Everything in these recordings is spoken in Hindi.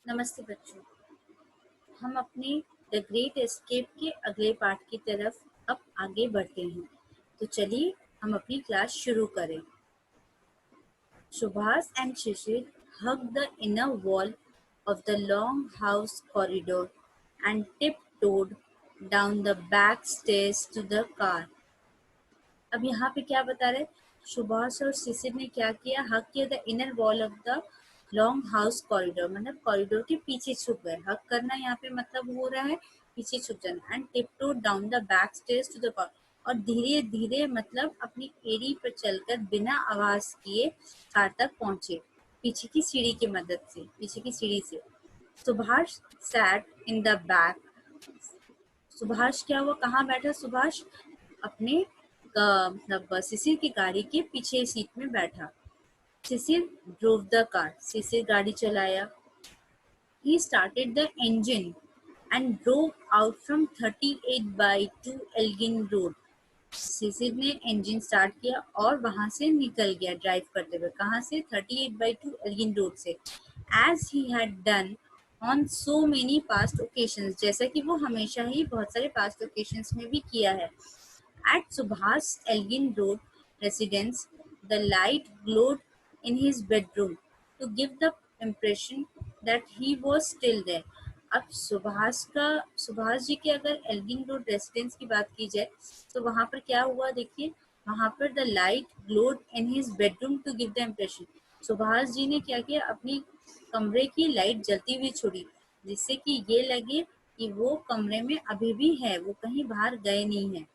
नमस्ते बच्चों। हम अपने द ग्रेट एस्केप के अगले पार्ट की तरफ अब आगे बढ़ते हैं। तो चलिए हम अपनी क्लास शुरू करें। Subhash and Shishir hugged the inner wall of the long house corridor and tiptoed down the back stairs to the car. अब यहाँ पे क्या बता रहे, सुभाष और शिशिर ने क्या किया, हक किया the inner wall of the long house corridor, मतलब कॉरिडोर के पीछे छुप गए। हक करना यहाँ पे मतलब हो रहा है पीछे छुप जाना। And tiptoe down the back stairs to the car, और धीरे धीरे मतलब अपनी एड़ी पर चलकर बिना आवाज किए कार तक पहुंचे, पीछे की सीढ़ी की मदद से, पीछे की सीढ़ी से। Subhash sat in the back. Subhash क्या हुआ, कहाँ बैठा सुभाष, अपने मतलब शिशिर की गाड़ी के पीछे सीट में बैठा। शिशिर ड्रोव द कार, शिशिर गाड़ी चलाया। He started the engine and drove out from 38/2 Elgin Road. शिशिर ने इंजन स्टार्ट किया और वहां से निकल गया ड्राइव करते हुए। कहाँ से, 38/2 एल्गिन रोड से। As he had done on so many past occasions, जैसा कि वो हमेशा ही बहुत सारे पास्ट ओकेशंस में भी किया है। At Subhas Elgin Road residence, the light glowed in his bedroom to give the impression that he was still there. अब सुभाष जी के अगर एल्गिन रोड रेसिडेंस की बात की जाए तो वहां पर क्या हुआ, देखिए वहां पर the light glowed in his bedroom to give the impression. Subhash ji ने क्या किया, अपनी कमरे की लाइट जलती हुई छोड़ी, जिससे कि ये लगे कि वो कमरे में अभी भी है, वो कहीं बाहर गए नहीं है।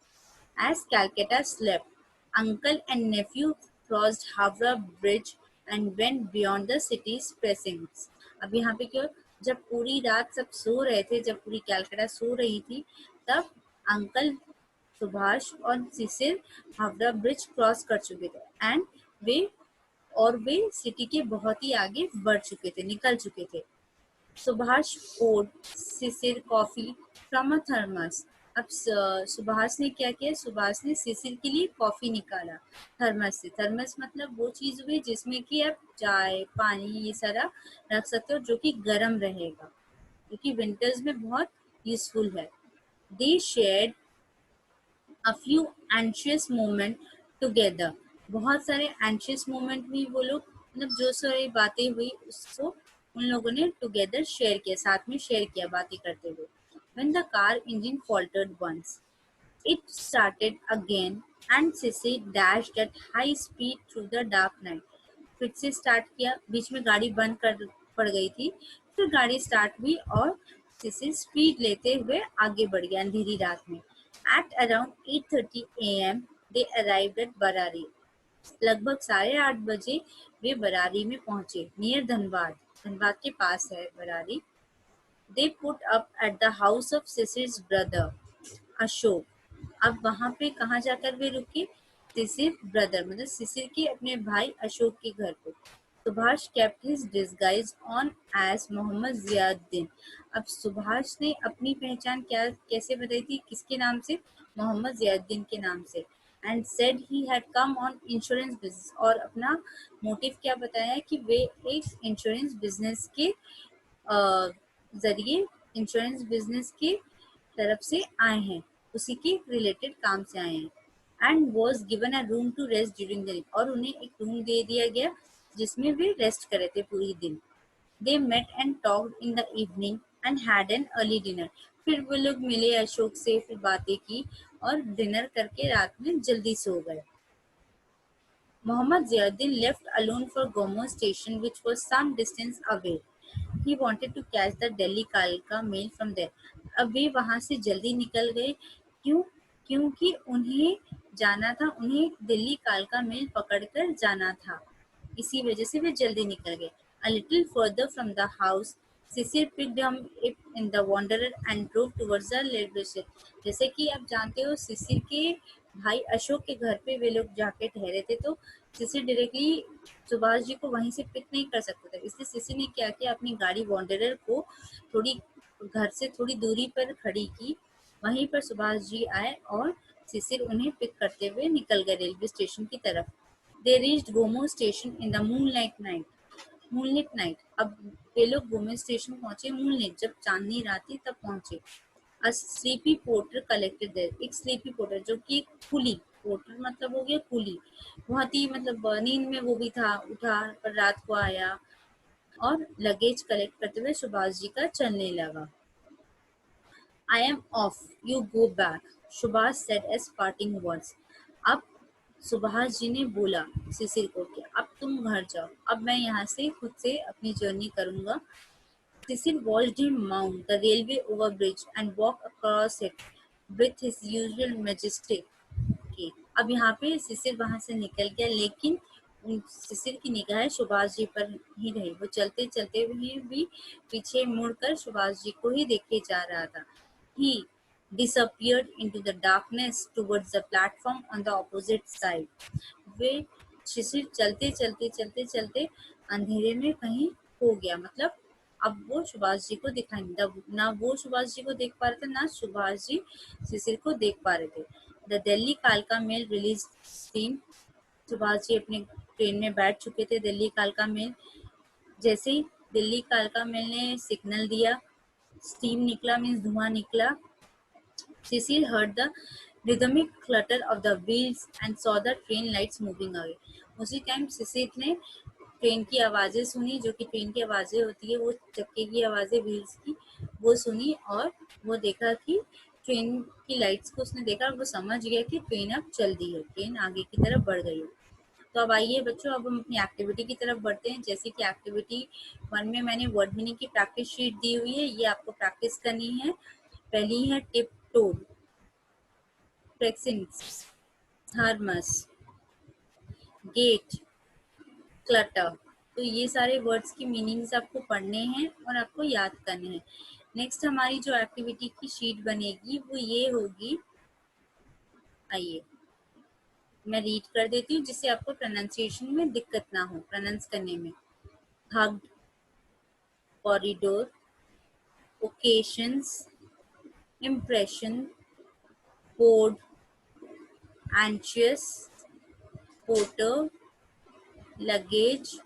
As Calcutta slept, uncle and nephew crossed Havra Bridge and went beyond the city's precincts. अब यहाँ पे क्यों, जब पूरी रात सब सो रहे थे, जब पूरी कैलकाटा सो रही थी, तब अंकल सुभाष और शिशिर हावड़ा ब्रिज क्रॉस कर चुके थे एंड वे सिटी के बहुत ही आगे बढ़ चुके थे, निकल चुके थे। Subhash poured Shishir coffee from a thermos. अब सुभाष ने क्या किया, सुभाष ने शिशिर के लिए कॉफी निकाला थर्मस से। थर्मस मतलब वो चीज हुई जिसमें कि आप चाय पानी ये सारा रख सकते हो, जो कि गर्म रहेगा, क्योंकि विंटर्स में बहुत यूजफुल है। दे shared a few anxious moment together. बहुत सारे anxious moment भी वो लोग, मतलब जो सारी बातें हुई उसको उन लोगों ने together शेयर किया, साथ में शेयर किया बातें करते हुए। When the car engine faltered once, it started again and Sissy dashed at high speed through the dark night. फिर से स्टार्ट किया, बीच में गाड़ी बंद कर पड़ गई थी, फिर गाड़ी स्टार्ट हुई और सिसिल स्पीड लेते हुए आगे बढ़ गया अंधेरी रात में। At around 8:30 a.m. they arrived at Barari. लगभग 8:30 बजे वे बरारी में पहुंचे, नियर धनबाद, धनबाद के पास है Barari. They put up at the house of Sisir's brother, Ashok. अब वहां पे कहाँ जाकर वे रुके, शिशिर ब्रदर मतलब शिशिर के अपने भाई अशोक के घर पे। Subhash kept his disguise on as Mohammad Ziauddin. अब सुभाष ने अपनी पहचान क्या कैसे बताई थी, किसके नाम से, मोहम्मद जियाउद्दीन के नाम से। And said he had come on insurance business, और अपना मोटिव क्या बताया कि वे एक इंश्योरेंस बिजनेस के जरिए, इंश्योरेंस बिजनेस के तरफ से आए हैं, उसी के रिलेटेड काम से आए हैं। And was given a room to rest during the day, और उन्हें एक रूम दे दिया गया जिसमें वे रेस्ट करे थे पूरी दिन। They met and talked in the evening and had an early dinner. फिर वो लोग मिले अशोक से, फिर बातें की और डिनर करके रात में जल्दी सो गए। Mohammad Ziauddin left alone for Gomo station, which was some distance away. He wanted to catch the Delhi Kalka mail from there. अब वे वहां से जल्दी निकल गए, क्यों, क्योंकि उन्हें जाना था, उन्हें दिल्ली कालका मेल पकड़कर जाना था, इसी वजह से वे जल्दी निकल गए। A little further from the house, Sisir picked him up in the Wanderer and drove towards the railway station. जैसे कि आप जानते हो सिसिर के भाई अशोक के घर पे वे लोग जाके ठहरे थे, तो सिसिर डायरेक्टली सुभाष जी को वहीं से पिक नहीं कर सकता था, इसलिए सिसिर ने क्या किया, अपनी गाड़ी वॉन्डरर को थोड़ी घर से थोड़ी दूरी पर खड़ी की। वहीं पर सुभाष जी आए और सिसिर उन्हें पिक करते हुए निकल गए रेलवे स्टेशन की तरफ। They reached Gomo station in the moonlight night. Moonlit night, अब वे लोग वुमेन स्टेशन पहुंचे मूनलिट, जब चांदनी रात थी तब पहुंचे। अ स्लीपी पोर्टर कलेक्टेड देयर, एक स्लीपी पोर्टर जो कि कुली, पोर्टर मतलब हो गया कुली, बहुत ही मतलब नींद में वो भी था, उठा पर रात को आया और लगेज कलेक्ट करते हुए सुभाष जी का चलने लगा। I am off, you go back, Subhash said as parting words. अब सुभाष जी ने बोला शिशिर को कि अब तुम घर जाओ, अब मैं यहाँ से खुद से अपनी जर्नी करूंगा। शिशिर watched him mount the railway overbridge and walk across it with his usual majesty की। अब यहाँ पे शिशिर वहां से निकल गया, लेकिन शिशिर की निगाहें सुभाष जी पर ही रही। वो चलते चलते हुए भी पीछे मुड़कर सुभाष जी को ही देखे जा रहा था। He disappeared into the darkness towards the platform on the opposite side. वे शिशिर चलते चलते चलते चलते अंधेरे में कहीं खो गया, मतलब अब वो सुभाष जी को दिखाई नहीं, ना वो सुभाष जी को देख पा रहे थे, ना सुभाष जी शिशिर को देख पा रहे थे। द दिल्ली कालका mail release steam, Subhash ji अपने ट्रेन में बैठ चुके थे। दिल्ली कालका मेल, जैसे ही दिल्ली कालका मेल ने सिग्नल दिया, स्टीम निकला मीन्स धुआं निकला। Cecil heard the rhythmic clutter of the wheels and saw the train lights moving away. उसी टाइम सिसिल ने ट्रेन की आवाज़ें सुनी, जो कि ट्रेन की आवाज़ें होती है, वो चक्के की आवाज़ें व्हील्स की, वो सुनी और वो देखा कि ट्रेन की लाइट्स को उसने देखा और वो समझ गया कि ट्रेन अब चल दी है, ट्रेन आगे की तरफ बढ़ गई है। तो अब आइए बच्चों, अब हम अपनी एक्टिविटी की तरफ बढ़ते हैं। जैसे कि एक्टिविटी 1 में मैंने वर्ड मीनिंग की प्रैक्टिस शीट दी हुई है, ये आपको प्रैक्टिस करनी है। पहली है tiptoed, precincts, thermos, gate, clutter. तो ये सारे वर्ड्स की मीनिंग्स आपको पढ़ने हैं और आपको याद करने हैं। नेक्स्ट हमारी जो एक्टिविटी की शीट बनेगी वो ये होगी, आइए मैं रीड कर देती हूँ जिससे आपको प्रोनाउंसिएशन में दिक्कत ना हो, प्रोनाउंस करने में। Hugged, corridor, occasions, impression, board, anxious, porter, luggage,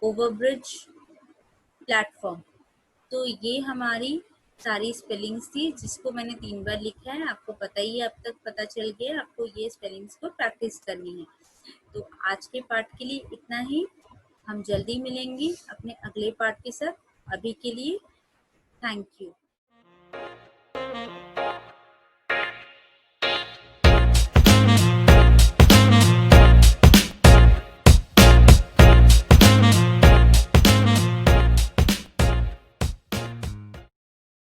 overbridge, platform. तो ये हमारी सारी स्पेलिंग्स थी, जिसको मैंने 3 बार लिखा है। आपको पता ही है, अब तक पता चल गया, आपको ये स्पेलिंग्स को प्रैक्टिस करनी है। तो आज के पार्ट के लिए इतना ही। हम जल्दी मिलेंगे अपने अगले पार्ट के साथ। अभी के लिए थैंक यू।